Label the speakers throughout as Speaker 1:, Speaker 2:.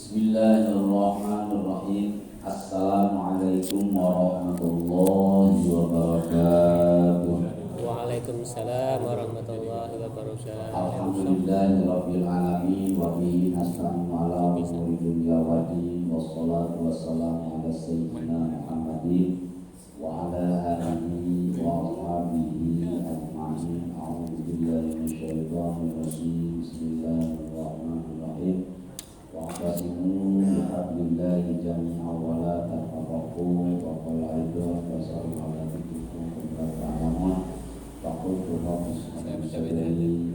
Speaker 1: Bismillahirrahmanirrahim. Assalamualaikum warahmatullahi wabarakatuh.
Speaker 2: Waalaikumsalam warahmatullahi wabarakatuh.
Speaker 1: Alhamdulillahirabbil alamin wa bihi nasta'inu ala umuri dunya wa din. Wassalatu wassalamu ala sayyidina Muhammadin wa ala alihi wa ashabihi ajma'in. A'udzu billahi minasyaitonir rajim. Bismillahirrahmanirrahim. Wa'tasimu bihablillahi jami'an wa la tafarraqu wa qul a'udzu billahi ala dzikrikum wa ta'lamun wa qul tuhabbisu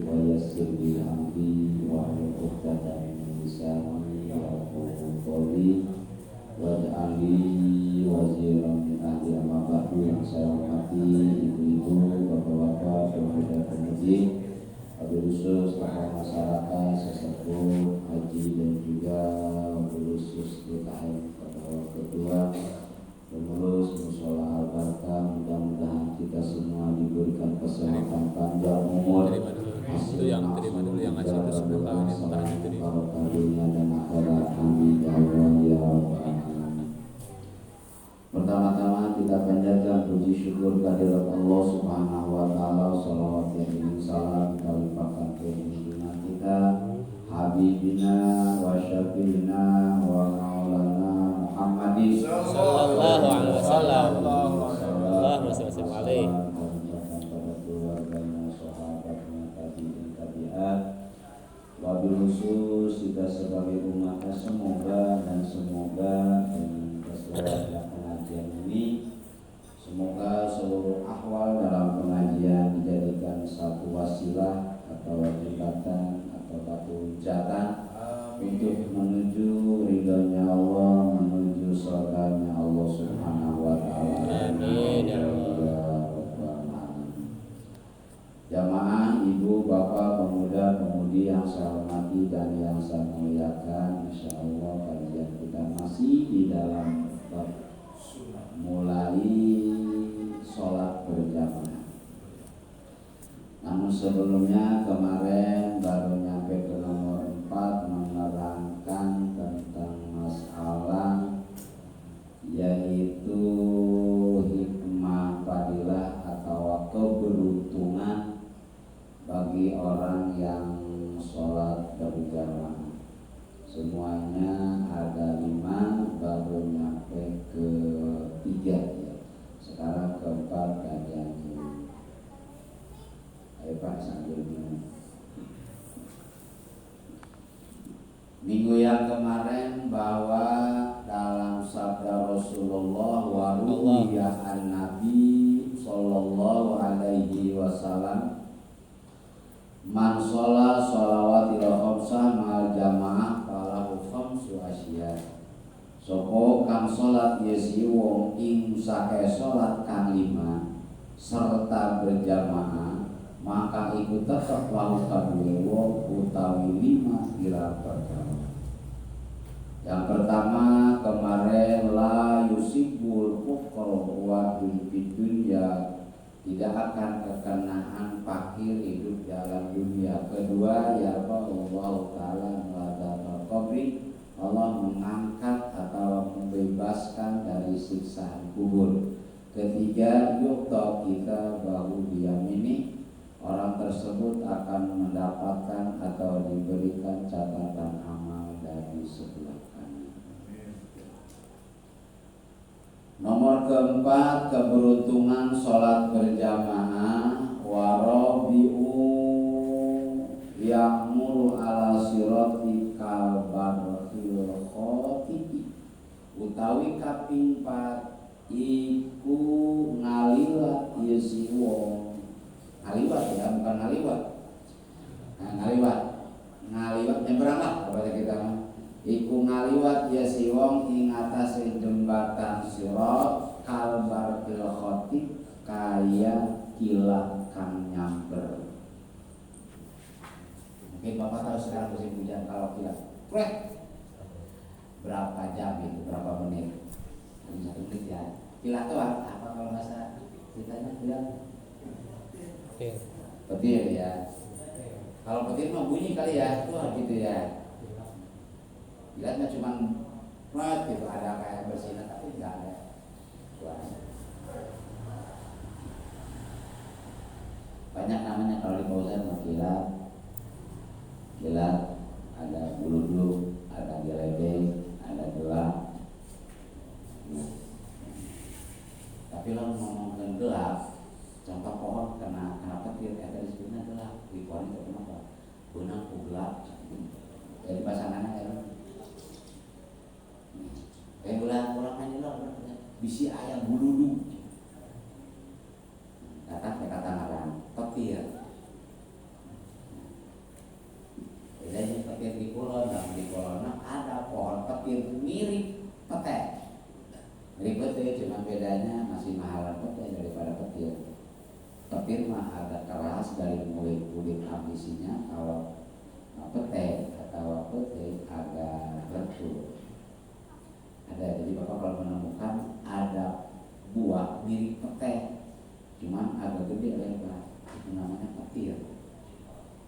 Speaker 1: wa yassir bil amri wa hlul 'uqdatam min lisani yafqahu qawli waj'alni waziran min ahli. Amma ba'du, yang saya hormati ibu-ibu, bapak-bapak, pemuda-pemudi, wabil khusus tokoh masyarakat, sesepuh, haji dan juga wabil khusus DKM pada kedua pengurus mushola al-barakah. Mudah-mudahan kita semua diberikan kesehatan panjang umur, hasil nafsu yang barokah dunia dan akhirat. Amin ya Allah ya Rabbal alamin. Pertama-tama kita panjatkan puji syukur kehadirat Allah Subhanahu wa taala. Shalawat dan salam kita limpahkan ke junjungan kita Habibina wa Syafiina wa Maulana Muhammadin
Speaker 2: sallallahu alaihi wasallam. Allahumma shalli alaihi.
Speaker 1: Pada keluarganya, sahabatnya, tabi'in. Wabil khusus kita sebagai umatnya, semoga dengan keseluruhan pengajian ini, semoga seluruh ahwal dalam pengajian dijadikan satu wasilah atau jembatan atau batu hujatan untuk menuju ridhonya Allah, menuju surganya Allah Subhanahu wa taala.
Speaker 2: Amin ya
Speaker 1: Allah. Jamaah, ibu, bapak, pemuda, pemudi yang saya hormati dan yang saya muliakan, insyaallah kajian kita masih di dalam bab mulai sholat berjamaah. Namun sebelumnya kemarin baru nyampe ke nomor 4, menerangkan tentang masalah yaitu hikmah fadilah atau keberuntungan bagi orang yang sholat berjamaah. Semuanya ada 5, baru nyampe ke 3 ya. Sekarang ke 4 kajian ini. Ayo Pak sambil minum. Minggu yang kemarin bahwa dalam sabda Rasulullah wa ruwiya an-Nabi sallallahu alaihi wasallam, man sholat sholawatil khamsah ma'al jamaah falahu khamsu asya. Sapa kang sholat yesi wong ing sake sholat kang 5 serta berjamaah, maka iku tetep lahu kadue wong utawi 5 kira perkara. Yang pertama kemarin la yusibul fuqara wa fid dunya, tidak akan kekenaan fakir hidup dalam dunia. Kedua, ya Allah taala meladatul qabri, Allah mengangkat atau membebaskan dari siksaan kubur. Ketiga, yukta kita bahu biyamini, orang tersebut akan mendapatkan atau diberikan catatan amal dari sebelah kanan. Nomor keempat, keberuntungan sholat berjamaah. Warabi'u ya'muru ala sirati kalbarhil khotiki, utawi kaping 4 iku ngaliwat yesi wong. Ngaliwat ya, bukan ngaliwat. Ngaliwat nyebrang lah kepada kita. Iku ngaliwat yesi wong ing atase jembatan sirat kalbarhil khotik, kaya kilat kang nyamber. Mungkin Bapak tahu sekarang musim hujan kalau kilat berapa jam itu, berapa menit? 1 menit ya. Kilat itu apa kalau bahasa ceritanya kilat? Petir ya. Kalau petir mah bunyi kali ya, itu gitu ya. Dilihatnya cuma gitu, ada kayak bersinar tapi nggak ada suara. Banyak namanya kalau di Fauzan, kilat, ada buluduk, ada geledek, ada gelap. Nah, tapi kalau ngomongin gelap, contoh pohon kena petir, tadi sebenarnya gelap. Di pohon itu kenapa? Benang gelap. Jadi pasangannya kayak ulang aja lah, bisi ayam buluduk. Kata ngaran petir. Jadi petir di kulon, dan di kulon ada pohon petir mirip petai. Mirip petir, cuma bedanya masih mahalan petai daripada petir. Petir mah agak keras dari mulai kulit habisinya, kalau petai atau petai agak lentur. Ada, jadi Bapak kalau menemukan ada buah mirip petai, cuman agak gede lebar, itu namanya petir.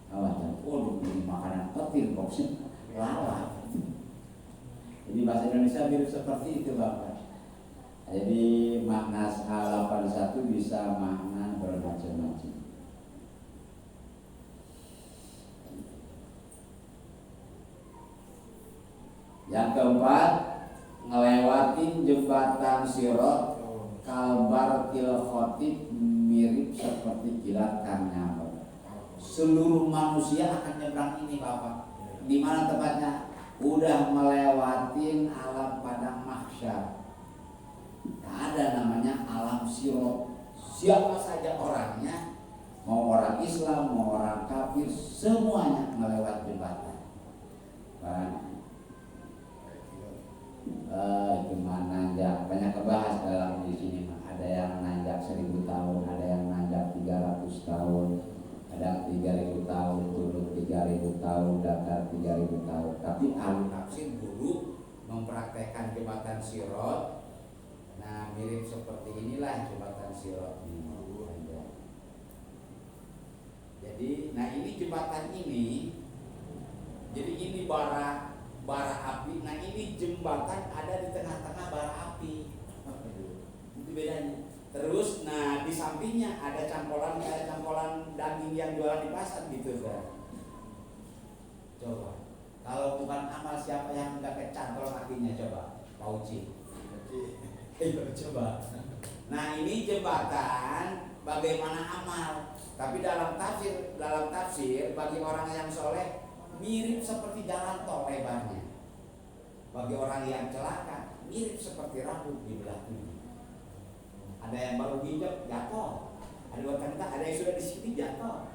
Speaker 1: Awas, jadi makanan petir boxnya lala. Jadi bahasa Indonesia mirip seperti itu Bapak. Jadi makna A81 bisa makna bermacam-macam. Yang keempat, ngelewatin jembatan Sirot kalbar khotib mirip seperti kilat nyamber. Seluruh manusia akan nyebrang ini Bapak. Di mana tempatnya? Udah melewatin alam padang mahsyar. Ada namanya alam Sirot. Siapa saja orangnya, mau orang Islam, mau orang kafir, semuanya melewati jembatan. Itu nanjak, banyak kebahas dalam di sini. Ada yang nanjak 1000 tahun, ada yang nanjak 300 tahun, ada 3000 tahun, turun 3000 tahun, datar 3000 tahun. Tapi ahli tafsir dulu mempraktekkan jembatan Sirot. Nah, mirip seperti inilah jembatan Sirot ini. Jadi, nah ini jembatan ini, jadi ini bara api. Nah ini jembatan ada di tengah-tengah bara api. Itu bedanya. Terus, nah di sampingnya ada campuran daging yang jualan di pasar gitu kan. Coba, kalau bukan amal siapa yang enggak kecantol kakinya coba, Pak Uci. Coba. Nah ini jembatan bagaimana amal. Tapi dalam tafsir bagi orang yang soleh mirip seperti jalan tol lebarnya. Bagi orang yang celaka mirip seperti rambut di belah kiri. Ada yang baru ginjak jatuh, ada yang sudah di sini jatuh.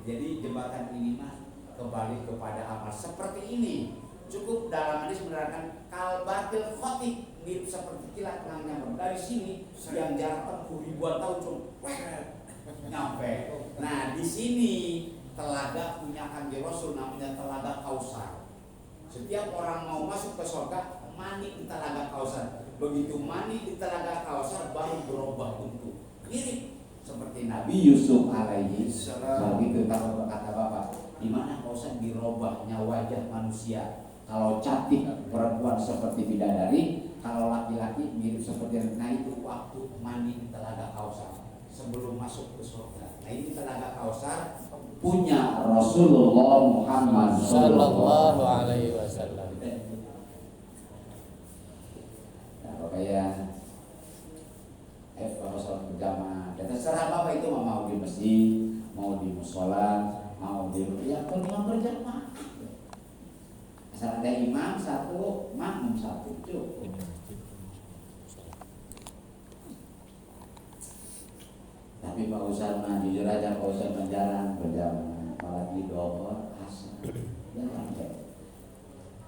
Speaker 1: Jadi jembatan ini mah kembali kepada amal seperti ini. Cukup dalam hadis menerangkan kalbatil khotib, mirip seperti kilat nyamber. Dari sini yang jarak tempuh ribuan tahun cuma nyampe. Nah di sini telaga punya kanjeng Rasul namanya telaga Kausar. Setiap orang mau masuk ke surga mandi di telaga Kausar. Begitu mandi di telaga Kausar baru berubah bentuk. Mirip seperti Nabi Yusuf alaihi salam. Begitu kalau kata Bapak, di mana Kausar dirubahnya wajah manusia. Kalau cantik perempuan seperti bidadari, kalau laki-laki mirip seperti, nah itu waktu mandi di telaga Kausar sebelum masuk ke surga. Nah ini telaga Kausar punya Rasulullah Muhammad sallallahu alaihi wasallam. Nah, kayak kalau sholat berjamaah, dan terserah Bapak itu mau di masjid, mau di musola, mau di ya kalau berjamaah. Asal ada imam satu, makmum satu, cukup. Tapi Pak Ustaz mah jujur aja, Pak Ustaz jarang berjamaah, apalagi dohor asar. Jarang deh.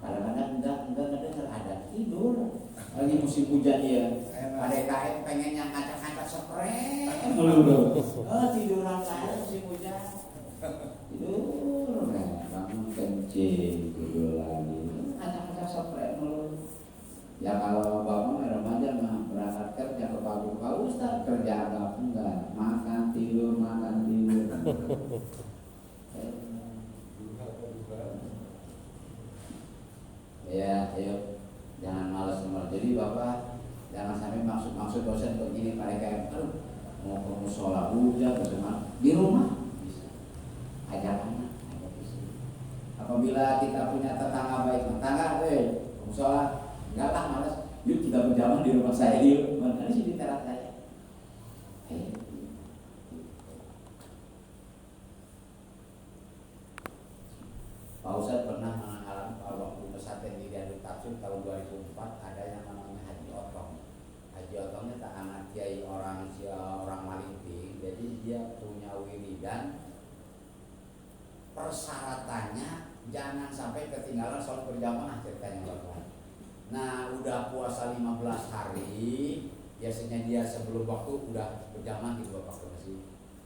Speaker 1: Kadang-kadang enggak dengar ada tidur. Lagi musim hujan ya. Pada KM pengennya ngacak-ngacak spray. Tiduran saya musim hujan. Tidur, bangun kencing, tidur lagi. Ngacak-ngacak spray mulu. Ya kalau bangun remaja mah berangkat kerja ke pagi, Pak Ustaz kerja apa enggak? Makan tidur. Ya Jadi Bapak jangan sampai maksud dosen begini mereka aduh mau ke musola hujan bagaimana di rumah bisa ajak anak apabila kita punya tetangga baik tetangga ke musola enggak lah malas yuk kita berjamaah di rumah saya yuk mana sih di teras saya Pak Ustadz pernah mengalami waktu pesantren di Darul Tafsir tahun 2004 ada yang namanya Haji Otong. Haji Otongnya tak anak kiai orang Malinting, jadi dia punya wiridan. Persyaratannya jangan sampai ketinggalan sholat berjamaah ceritanya Bapak. Nah udah puasa 15 hari, biasanya dia sebelum waktu udah berjamaah di Bapak ke masjid.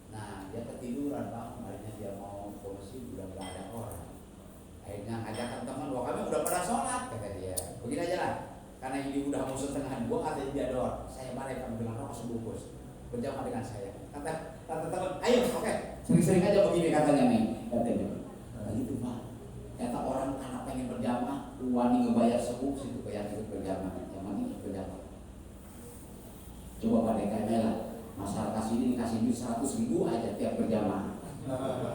Speaker 1: Nah dia ketiduran Pak, akhirnya dia mau ke masjid udah gak ada orang. Akhirnya ngajakan teman, wah kami udah pada sholat kata dia. Begini aja lah, karena ini udah mau setengah 2 katanya dia doang. Saya balik kamu dengan rokok sebungkus berjamaah dengan saya. Kata teman, ayo oke, sering-sering aja begini katanya nih. Katanya, nah gitu Pak. Kata orang anak pengen berjamaah, wani ngebayar sebuk situ kayak ikut berjamaah, yang mana ikut berjamaah. Coba pada kayaknya lah, masyarakat sini dikasih duit 100.000 aja tiap berjamaah.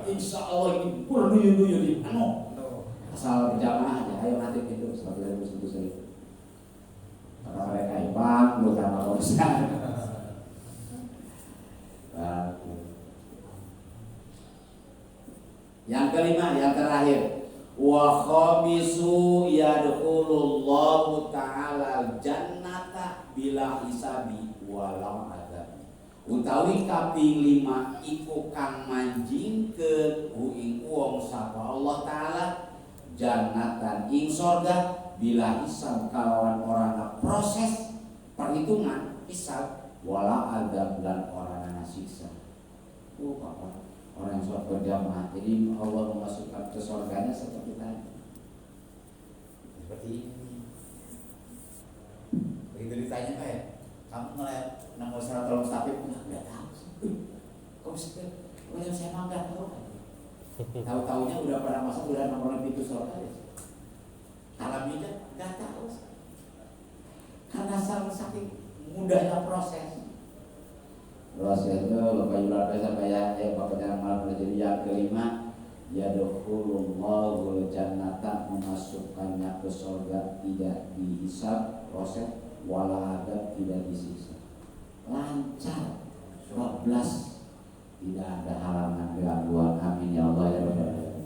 Speaker 1: Insya Allah ini pun duyun di asal berjamaah aja, ayo nanti itu 100.000 saja. Karena mereka iman, bukan urusan. Yang kelima, yang terakhir, wa khamisu yadkhulullahu ta'ala jannata bila hisabi walau adab. Utawi kaping 5 iku kang manjingkeun ing wong sapa Allah taala jannatan ing surga bila hisab kalawan orang proses perhitungan hisab wala adab dan orang siksa. Bapak orang yang sholat berjamaah, jadi Allah memasukkan ke surganya seperti tadi. Seperti ini. Begitu ditanya kamu ngeliat nama Siratal Mustaqim nggak tahu. Kok sih? Yang saya mah nggak tahu. Tahu-taunya udah pernah masuk udah nomor pintu surga. Alaminya nggak tahu. Karena saking mudahnya proses. Proses itu Bapak Yular Pesa kayak Bapak Jangan Malam menjadi yang kelima yadkhulullahul jannata memasukkannya ke surga tidak dihisab proses wala adab tidak disiksa lancar 12 tidak ada halangan gangguan amin ya Allah ya Rabbal.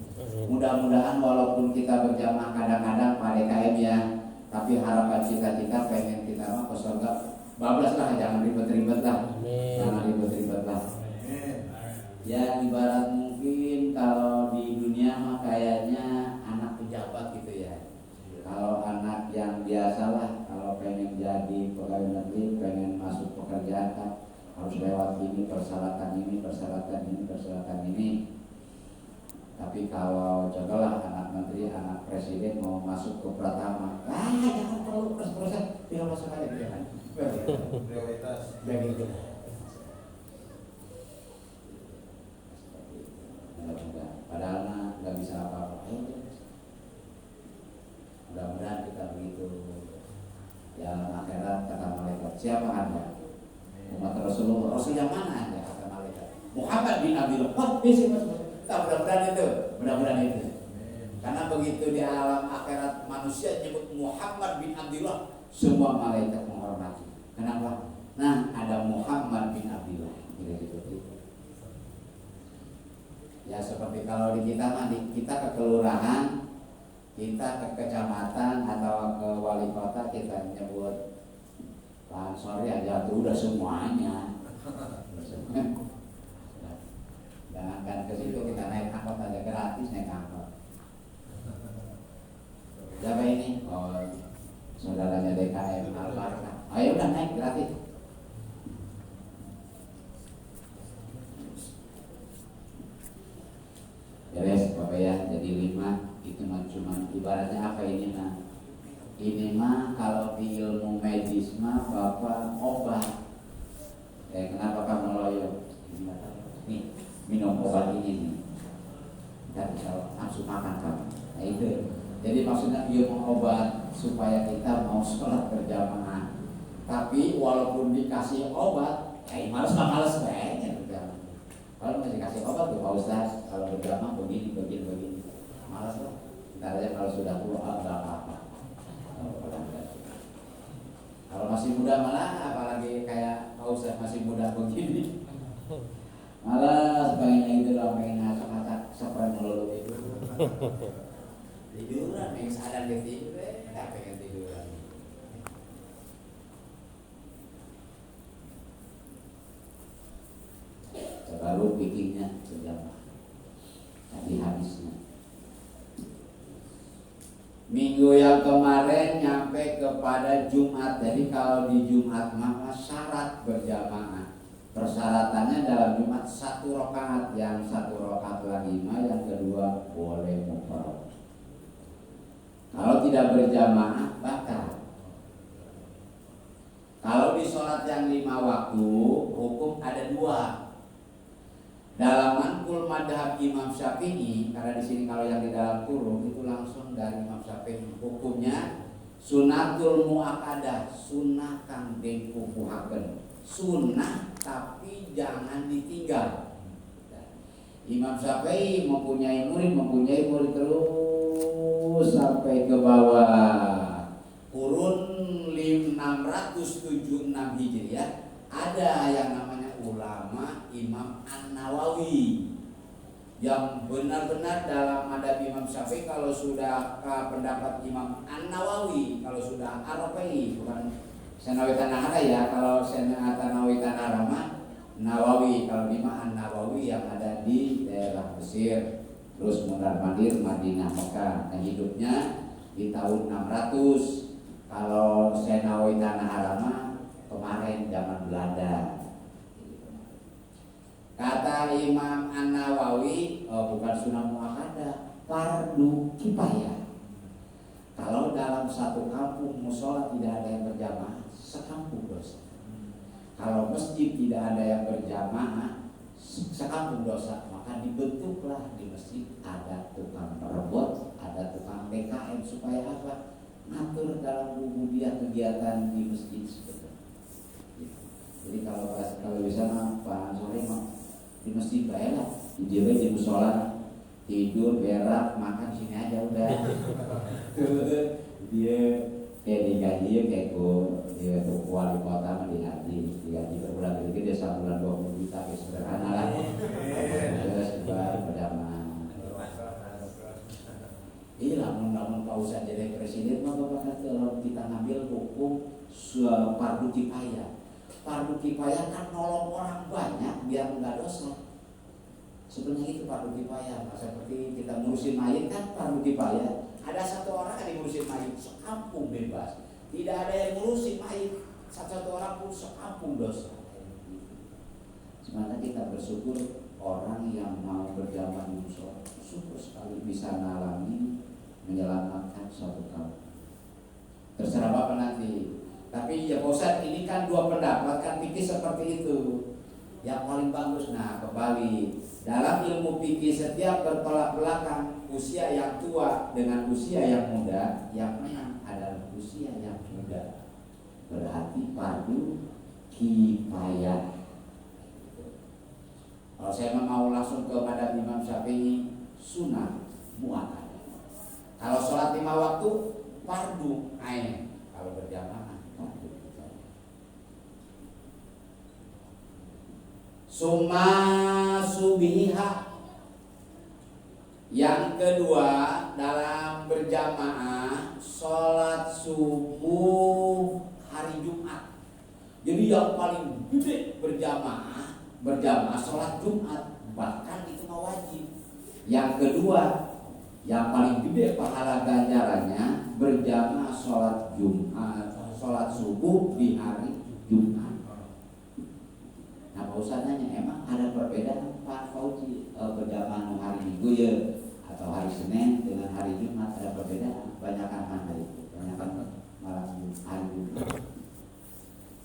Speaker 1: Mudah-mudahan walaupun kita berjamaah kadang-kadang pada KM ya tapi harapan cita-cita pengen kita mah ke surga bablas lah, jangan ribet-ribet lah. Amin. Jangan ribet-ribet lah. Ya ibarat mungkin kalau di dunia mah kayaknya anak pejabat gitu ya. Kalau anak yang biasa lah, kalau pengen jadi pegawai negeri, pengen masuk pekerjaan kan harus lewat ini persyaratan ini, persyaratan ini, persyaratan ini. Tapi kalau contohlah anak menteri, anak presiden mau masuk ke Pratama, jangan perlu proses, tinggal masuk aja gitu kan. Prioritas begitu. Padahal nggak bisa apa-apa. Mudah-mudahan kita begitu. Ya akhirat kata malaikat siapa Anda? Umat Rasulullah. Rasul yang mana Anda? Kata malaikat Muhammad bin Abdullah. Wah, bisa masuk. Mudah-mudahan itu. Karena begitu di alam akhirat manusia nyebut Muhammad bin Abdullah, semua malaikat menghormati. Kenapa? Nah, ada Muhammad bin Abdullah. Gitu. Ya seperti kalau di kita mah kita ke kelurahan, kita ke kecamatan atau ke wali kota kita nyebut Pak Ansori aja tuh udah semuanya. Jangankan ke situ kita naik angkot aja gratis naik angkot. Siapa ini? Oh, saudaranya DKM Albarka. Ayo udah naik gratis. Beres Bapak ya, jadi 5 itu mah cuma ibaratnya apa ini mah? Ini mah kalau di ilmu medis mah Bapak obat. Kenapa kamu loyo? Nih minum obat ini nih. Nggak bisa langsung makan kamu. Nah itu. Jadi maksudnya ilmu obat supaya kita mau sholat berjamaah. Tapi walaupun dikasih obat, ya males kayaknya berjamaah. Kalau masih kasih obat tuh Pak Ustaz, kalau berjamaah begini, malas lah. Ntar aja kalau sudah tua nggak apa-apa. Kalau masih muda malah, apalagi kayak Pak Ustaz masih muda begini, malas pengennya itu lah, pengen ngacak-ngacak spray melulu itu. Tiduran, yang sadar dia tidur, nggak pengen tiduran. Baru pikirnya berjamaah. Tadi habisnya. Minggu yang kemarin nyampe kepada Jumat. Jadi kalau di Jumat maka syarat berjamaah. Persyaratannya dalam Jumat 1 rakaat, yang 1 rakaat lagi yang kedua boleh mufrad. Kalau tidak berjamaah batal. Kalau di sholat yang 5 waktu hukum ada 2. Dalam manqul madhab Imam Syafi'i, karena di sini kalau yang di dalam kurung itu langsung dari Imam Syafi'i, hukumnya sunatul muakkadah, sunnah kang den kukuhaken, sunnah tapi jangan ditinggal. Imam Syafi'i mempunyai murid terus sampai ke bawah kurun 676 Hijriah ada yang namanya ulama Imam An-Nawawi yang benar-benar dalam madhab Imam Syafi'i kalau sudah pendapat Imam An-Nawawi, kalau sudah Arabi, bukan Senawi Tanahara ya, kalau Senawi Tanahara Nawawi, kalau Imam An-Nawawi yang ada di daerah Mesir, terus mondar-mandir Madinah Mekah, dan hidupnya di tahun 600. Kalau Senawi Tanahara kemarin zaman Belanda. Kata Imam An-Nawawi, bukan sunnah muakkadah, fardu kifayah. Kalau dalam satu kampung musola tidak ada yang berjamaah, sekampung dosa. Kalau masjid tidak ada yang berjamaah, sekampung dosa. Maka dibentuklah di masjid ada tukang merebut, ada tukang BKM, supaya apa? Ngatur dalam ubudiyah kegiatan di masjid sebetulnya. Jadi kalau bisa Pak Sore di masjid baiklah, di musola, tidur, berak, makan sini aja udah. Dia kayak digaji kayak dia tuh wali kota digaji per bulan, jadi dia sebulan 20 juta, kayak sederhana lah. Terus berjamaah. Iya, namun Pak Ustaz jadi presiden, maka kalau kita ngambil hukum fardu kifayah. Fardu kifayah kan nolong orang banyak biar enggak dosa. Sebenarnya itu fardu kifayah. Seperti kita ngurusin mayit kan fardu kifayah. Ada satu orang yang ngurusin mayit, sekampung bebas. Tidak ada yang ngurusin mayit, satu orang pun sekampung dosa. Sebenarnya kita bersyukur orang yang mau berjamaah di musola, syukur sekali bisa ngalami menyelamatkan suatu kaum. Terserah Bapak nanti. Tapi ya Pak Ustaz, ini kan 2 pendapat kan fikih seperti itu. Yang paling bagus, nah kembali dalam ilmu fikih setiap bertolak belakang usia yang tua dengan usia yang muda, yang menang adalah usia yang muda. Berarti fardu kifayah. Kalau saya mau langsung ke madhab Imam Syafi'i, sunnah muakkadah. Kalau sholat 5 waktu fardu ain, kalau berjamaah fardu kifayah. Summa subiha. Yang kedua dalam berjamaah sholat subuh hari Jumat. Jadi yang paling gede berjamaah sholat Jumat, bahkan itu wajib. Yang kedua yang paling gede pahala ganjarannya berjamaah sholat Jumat, sholat subuh di hari Jumat. Nah Pak Ustaz nanya, emang ada perbedaan Pak Fauzi berjamaah hari Minggu ya atau hari Senin dengan hari Jumat, ada perbedaan? Banyakan mana itu? Banyakan malam hari Jumat.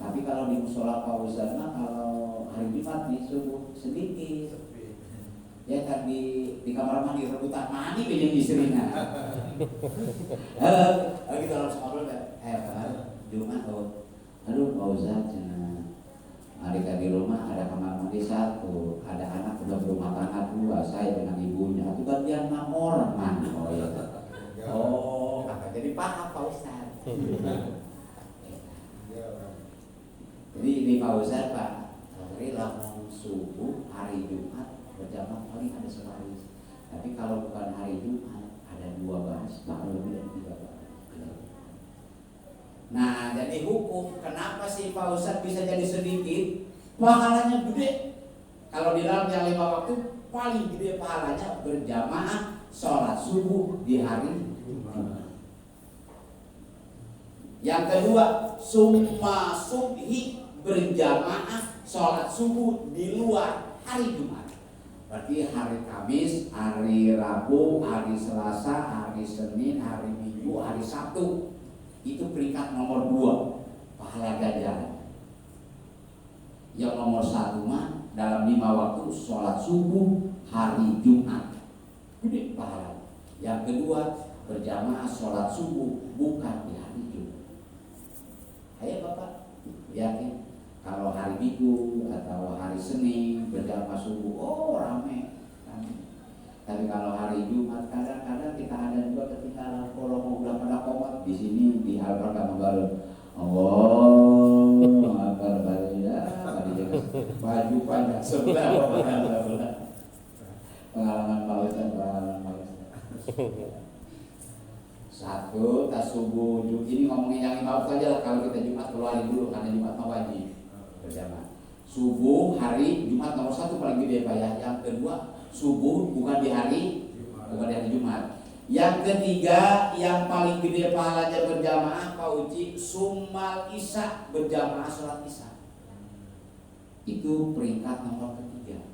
Speaker 1: Tapi kalau di musola Pak Ustaz kalau hari Jumat di subuh sedikit. Ya kan di kamar mandi rebutan mandi pinjam istrinya. Lagi dalam sekolah Ustaz, mereka di rumah ada kamar mandi 1, ada anak udah berumah tangga 2, saya dengan ibunya, itu gantian 6 orang man. Oh ya. Oh, kata jadi paham Pak Ustaz. Jadi ini Pak Ustaz Pak, hari lamun subuh hari Jumat berjamaah paling ada sebaris. Tapi kalau bukan hari Jumat ada 2 baris, bahkan lebih dari 3 baris. Nah, jadi hukum kenapa sih Pak Ustaz bisa jadi sedikit, pahalanya gede. Kalau di dalam yang 5 waktu paling gede pahalanya berjamaah sholat subuh di hari Jumat. Yang kedua, summa subhi, berjamaah sholat subuh di luar hari Jumat. Berarti hari Kamis, hari Rabu, hari Selasa, hari Senin, hari Minggu, hari Sabtu. Itu peringkat nomor 2 pahala ganjaran. Yang nomor 1 mah dalam 5 waktu sholat subuh hari Jumat, gede pahala. Yang kedua, berjamaah sholat subuh bukan di hari Jumat. Ayo Bapak, yakin kalau hari Minggu atau hari Senin berjamaah subuh, oh rame. Tapi kalau hari Jumat kadang-kadang kita ada juga ketinggalan, kalau mau udah pada komat di sini di Albarkah Membaru. Allah Akbar ya, baju panjang sebelah pengalaman Pak Ustaz. Satu, tas subuh ini ngomongin yang 5 waktu aja lah. Kalau kita Jumat keluarin dulu karena Jumat mau wajib berjamaah. Subuh hari Jumat nomor 1 paling gede Pak ya. Yang kedua, subuh bukan di hari Jumat. Yang ketiga yang paling gede pahalanya berjamaah Pak Uci, sumal isya, berjamaah sholat isya. Itu peringkat nomor ketiga.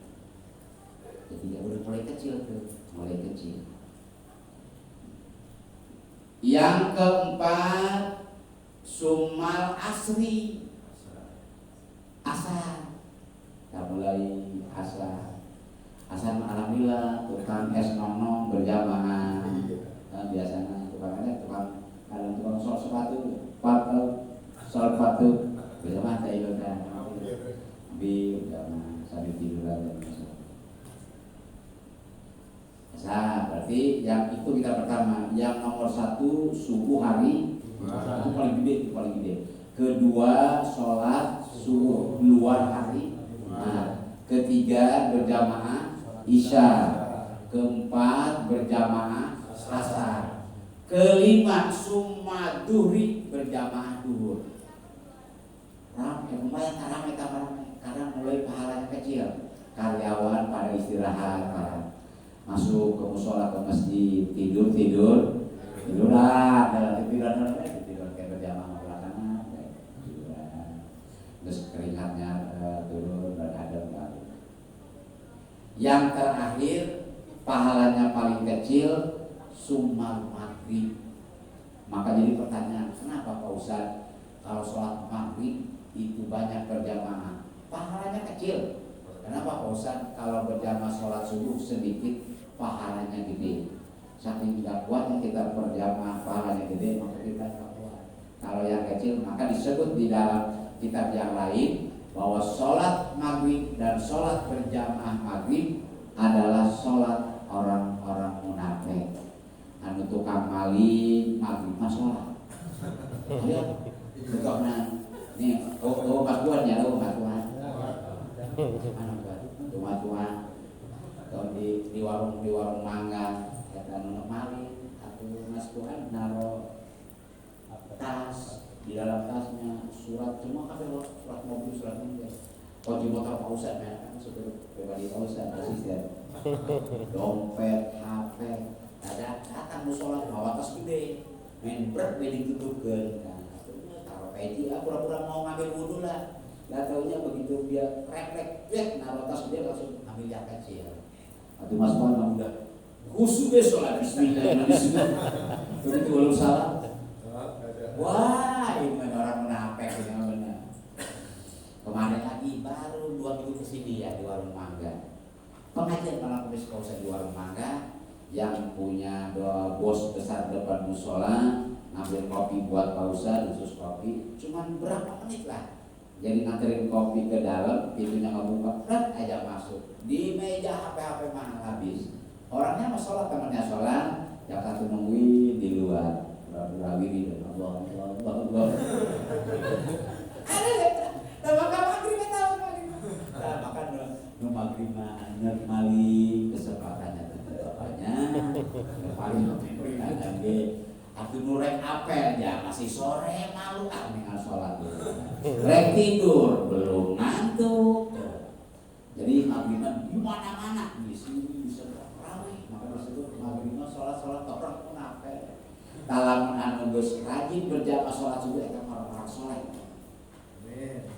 Speaker 1: Ketiga udah mulai kecil tuh, mulai kecil. Yang keempat, sumal asri, asar. Kita mulai asar. Asal alhamdulillah tukang es nong berjamaah. Biasanya tukang sol sepatu, sol sepatu berjamaah saya juga. Bi berjamaah sambil tidur aja. Nah, berarti yang itu kita pertama. Yang nomor 1 subuh hari itu paling gede. Kedua sholat subuh luar hari. Nah, ketiga berjamaah isya. Keempat berjamaah asar. Kelima summa duhri, berjamaah duhur. Lumayan ramai karena mulai pahalanya kecil. Karyawan pada istirahat, masuk ke musola, ke masjid, tiduran kayak berjamaah belakangan, tiduran. Terus keringatnya turun, beradab baru. Yang terakhir pahalanya paling kecil, sumal maghrib. Maka jadi pertanyaan, kenapa Pak Ustaz kalau sholat maghrib itu banyak berjamaah, pahalanya kecil? Kenapa Pak Ustaz kalau berjamaah sholat subuh sedikit, pahalanya gede? Saking tidak kuatnya kita berjamaah pahalanya gede, maka kita tidak kuat. Kalau yang kecil maka disebut di dalam kitab yang lain bahwa sholat maghrib dan sholat berjamaah maghrib adalah sholat orang-orang munafik. Anu tukang maling maghrib mah sholat. Lihat, tukangnya nih, Mas Tuan ya, Mas Tuan. Mas Tuan. Kalau di warung mangga, kata anu maling, atau Mas Tuan naro tas, di dalam tasnya surat semua kan, surat mobil, surat mobil. Kunci motor Pak Ustaz, kan supir pribadi Pak Ustaz, asisten. Dompet, HP, datang musola bawa tas gede, main berat ditutupkan. Taruh peci, pura-pura mau ngambil wudhu lah. Gak taunya begitu dia rek, naruh tas gede langsung ambil yang kecil. Atau Mas Tuan udah khusus sholat bismillahirrahmanirrahim. Begitu belum salah. Wah, ini orang munafik ini benar. Kemarin lagi baru 2 minggu kesini ya di warung mangga. Pengajian malam Kamis Kausa di warung mangga yang punya dua bos besar depan musola ngambil kopi buat Pak Ustaz, khusus kopi. Cuman berapa menit lah Jadi nganterin kopi ke dalam, pintunya kebuka, pret aja masuk. Di meja HP mah habis. Orangnya mah sholat, temannya sholat, yang satu nungguin di luar. Berawiri dan Allah. Ada, maka maghrib tahu maghrib. Nah, maka nu maghrib maling kesempatannya bapaknya. Paling peringan ge. Atuh nurek apel ya masih sore malu dengan sholat dulu. Rek tidur belum ngantuk. Jadi maghribnya di mana-mana di sini bisa ramai. Maka disebut maghribnya sholat orang pun apel. Dalam anu geus rajin berjamaah sholat subuh eta orang sholat. Amin.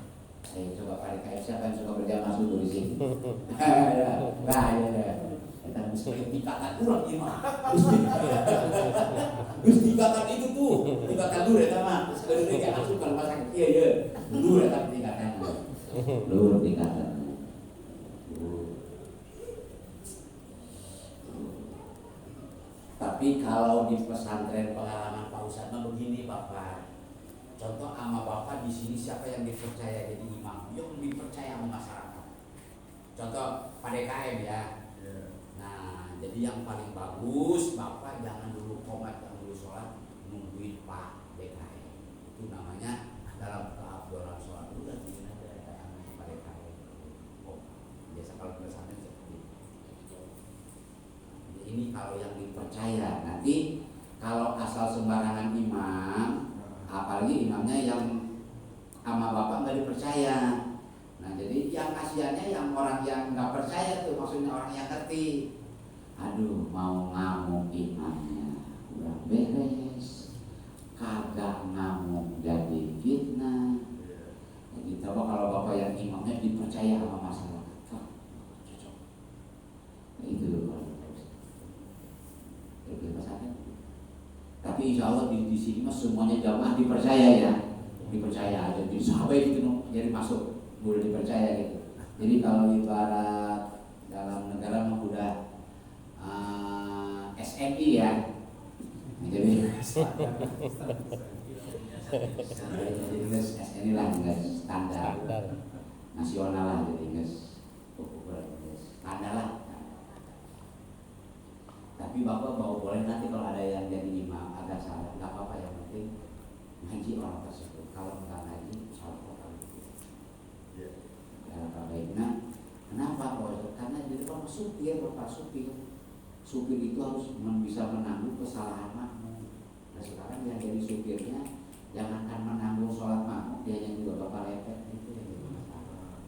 Speaker 1: Ayo coba pada kayak siapa yang suka berjamaah subuh di sini? Ya. Kita mesti dikatakan urang ieu mah. Geus dikatakan itu tuh, dikatakan lur eta mah. Sekedar ge asup ka rumah sakit ieu ye. Lur eta dikatakan. Lur dikatakan. Tapi kalau di pesantren pengalaman Pak Ustadz mah begini Bapak. Contoh sama Bapak di sini siapa yang dipercaya jadi imam? Yang dipercaya sama masyarakat. Contoh Pak DKM ya. Nah, jadi yang paling bagus Bapak jangan dulu komat, jangan dulu sholat nungguin Pak DKM. Itu namanya dalam keabdolan sholat itu dan bikin aja kayak Pak DKM. Oh, biasa kalau pesantren seperti itu. Ini kalau yang dipercaya. Nanti kalau asal sembarangan imam, apalagi imamnya yang sama Bapak nggak dipercaya. Nah jadi yang kasihannya yang orang yang nggak percaya tuh, maksudnya orang yang ngerti. Aduh mau ngamuk imamnya udah beres, kagak ngamuk jadi fitnah. Jadi coba kalau Bapak yang imamnya dipercaya sama masyarakat, cocok. Nah, itu loh. Tapi insya Allah di sini mas semuanya jamaah dipercaya ya, dipercaya aja. Jadi sampai gitu jadi masuk, boleh dipercaya gitu. Jadi kalau ibarat dalam negara mah udah SNI ya, jadi SNI lah, standar nasional lah, jadi standar lah. Tapi Bapak mau boleh nanti kalau ada yang jadi imam agak salah, nggak apa-apa, yang penting ngaji orang tersebut. Kalau nggak ngaji, salah orang itu. Baiknya, kenapa? Karena di depan supir, Bapak supir itu harus bisa menanggung kesalahan makmum. Nah sekarang yang jadi supirnya jangankan menanggung sholat makmum, dia yang juga Bapak lepet itu yang jadi masalah.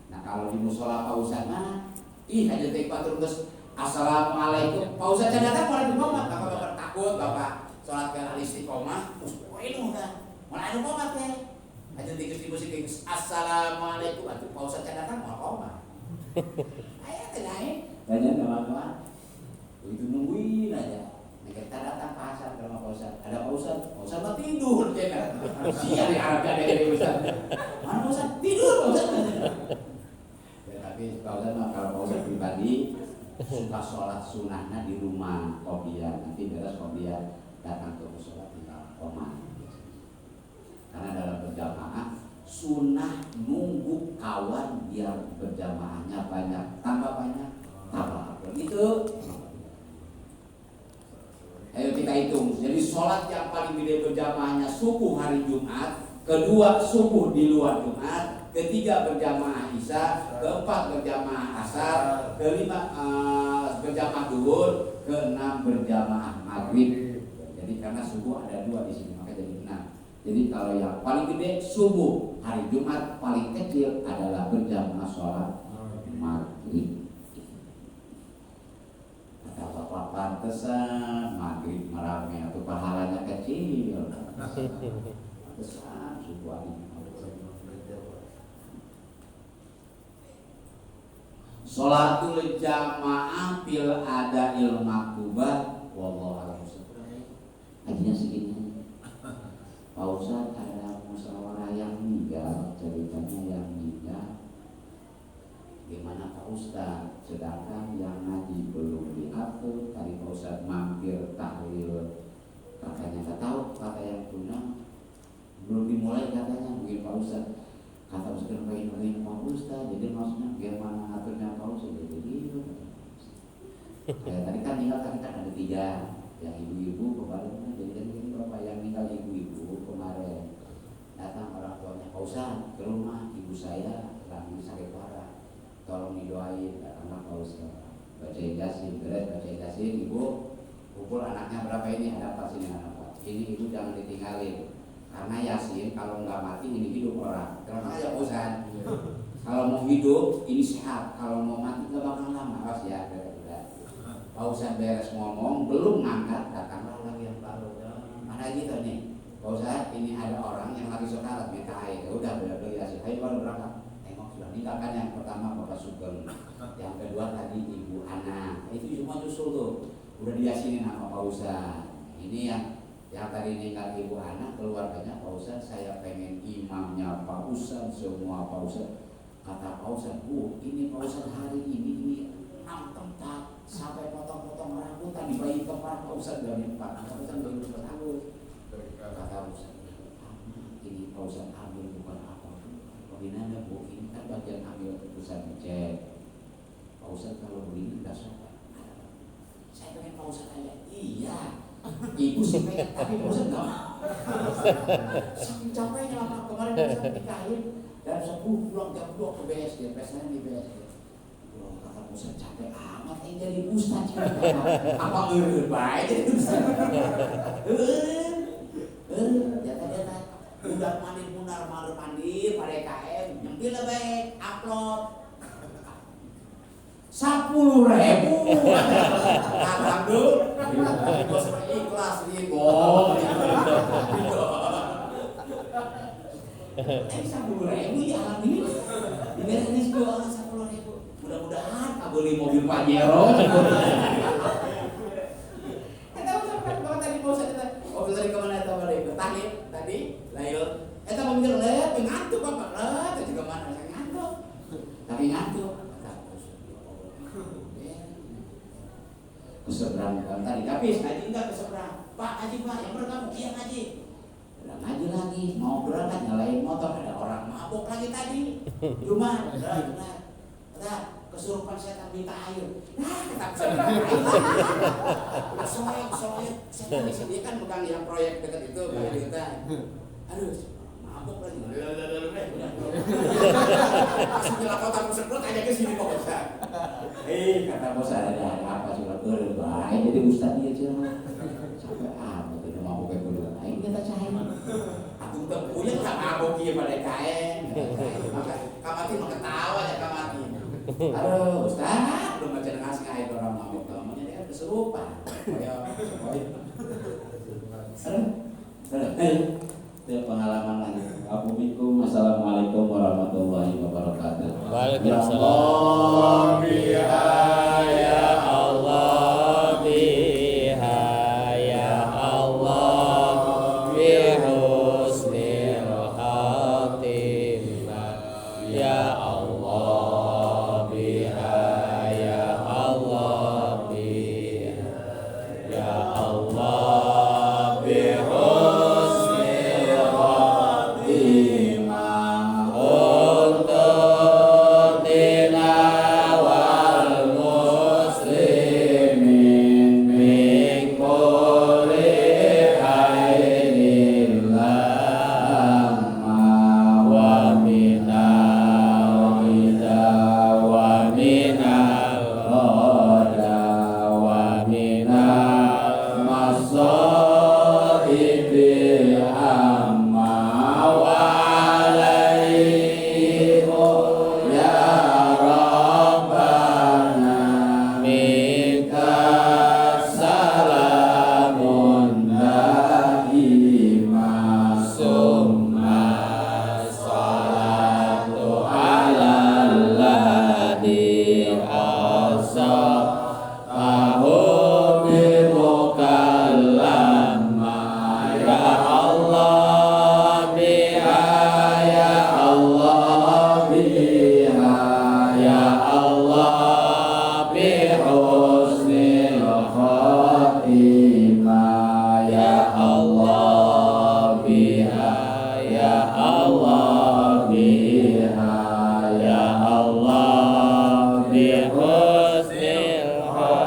Speaker 1: Nah kalau di musola Pak Ustadz mana? Ih aja teh patur geus assalamualaikum. Pak Ustadz datang waalaikumsalam. Bapak takut Bapak salat ke istiqomah. Ini udah. Mana ada komat teh. Aja teh geus musik assalamualaikum. Atuh Pak Ustadz datang mau komat. Aya teh naik. Banyak teman-teman. Begitu nungguin aja. Kita datang pasar ke rumah Pak Ustadz. Ada Pak Ustadz. Pak Ustadz mah tidur cenah. Siapa di Arab ada Pak Ustadz. Mana Pak Ustadz? Tidur Pak Ustadz. Tapi kalau Pak Ustadz pribadi suka sholat sunnahnya di rumah Qobliyah, nanti beres Qobliyah datang ke sholat tinggal komat. Karena dalam berjamaah sunnah nunggu kawan biar berjamaahnya banyak, tambah banyak, tambah itu. Ayo kita hitung. Jadi sholat yang paling gede berjamaahnya subuh hari Jumat, kedua subuh di luar Jumat, ketiga berjamaah Isya, keempat berjamaah Asar, kelima berjamaah Duhur, keenam berjamaah Maghrib. Jadi karena subuh ada dua di sini maka jadi 6. Jadi kalau yang paling gede subuh hari Jumat, paling kecil adalah berjamaah sholat Maghrib. Kata Bapak pantesan Maghrib merame atau pahalanya kecil. Pantesan subuh hari sholatul jamaah fil adail maktubah wallahu a'lam. Ajinya segini. Pak Ustadz ada musyawarah yang meninggal, ceritanya yang meninggal. Gimana Pak Ustadz? Sedangkan yang ngaji belum diatur. Tadi Pak Ustadz mampir tahlil, katanya nggak tahu kata yang punya belum dimulai kan atur bayi Pak Ustaz. Jadi maksudnya bagaimana aturnya Pak Ustaz jadi gitu. Tadi kan tinggal kan ada 3 yang ibu-ibu kemarin. Jadi kan ini bapak yang tinggal ibu-ibu kemarin datang orang tuanya Pak Ustaz ke rumah ibu saya lagi sakit parah. Tolong didoain anak Pak Ustaz. Baca Yasin, beres baca Yasin, ibu kumpul anaknya berapa ini ada apa sini anak Pak. Ini ibu jangan ditinggalin. Karena Yasin kalau nggak mati ini hidup orang. Terus aja Ustaz. Kalau mau hidup ini sehat, kalau mau mati nggak bakal lama. Awas ya, Pak Ustaz beres ngomong belum ngangkat datanglah lagi yang baru. Ada gitu nih, Pak Ustaz ini ada orang yang lagi sekarat minta air. Udah beli Yasin. Ayo baru berapa? Tengok sudah meninggalkan yang pertama Bapak Sugeng, yang kedua tadi Ibu Ana. Itu semua nyusul tuh. Udah diyasinin sama Pak Ustaz. Ini yang tadi ninggal Ibu Ana keluarganya Pak Ustaz, saya pengen imamnya Pak Ustaz semua Pak Ustaz. Kata Pak Ustaz, Bu, ini Pak Ustaz hari ini 6 tempat sampai potong-potong rambutan dibayi tempat Pak Ustaz dari 4. Kata Ustaz bayi tempat aku. Kata Ustaz, ini Pak Ustaz ambil bukan apa. Bagaimana Bu, ini kan bagian ambil keputusan cek. Pak Ustaz kalau begini enggak sopan. Saya pengen Pak Ustaz aja. Iya. Ibu sih pengen, tapi Pak Ustaz enggak mau. Saking capeknya lama kemarin Pak Ustaz nikahin dan sepuh pulang jam 2 ke BSD, pesanan di BSD. Kata Pak Ustaz capek amat ini jadi Ustaz. Apa eureun bae jadi Ustaz. Jata-jata udah mandi munar malu mandi pada KM nyempil baik upload 10.000. Alhamdulillah. Bos ikhlas ribu. 10.000 ya alhamdulillah. Diberes gua 10.000. Mudah-mudahan kabeli mobil Pajero. Kita usah kalau tadi mau saya mobil tadi kemana tadi? Tahib tadi, lail. Eta mobil leuh ngantuk Bapak. Tadi kemana saya ngantuk. Tapi ngantuk. Keseberang tadi habis ngaji enggak keseberang. Pak ngaji Pak, yang bener kamu iya ngaji. Udah ngaji lagi, mau berangkat nyalain motor ada orang mabuk lagi tadi. Cuma udah kesurupan setan minta air. Nah, kata setan air. Soalnya setan di sini kan bukan yang proyek dekat itu kayak kita. Aduh, mabuk lagi. Langsung nyelakau tamu sedot aja ke sini Pak Ustaz. Kata bos ada apa surat berbaik jadi Ustaz dia cuma sampai apa tuh mabuk kayak berdua. Ini kita cahaya. Aku tak punya tak mabuk dia pada kain. Maka kamati mah ketawa ya kamati. Aduh Ustaz belum baca ngasih air orang mabuk namanya dia kesurupan. Itu pengalaman lagi. Assalamualaikum warahmatullahi wabarakatuh.
Speaker 2: Waalaikumsalam. Ya Allah biha ya Allah bi husnil khatimah ya Allah biha ya Allah biha ya Allah bi husnil بحرمة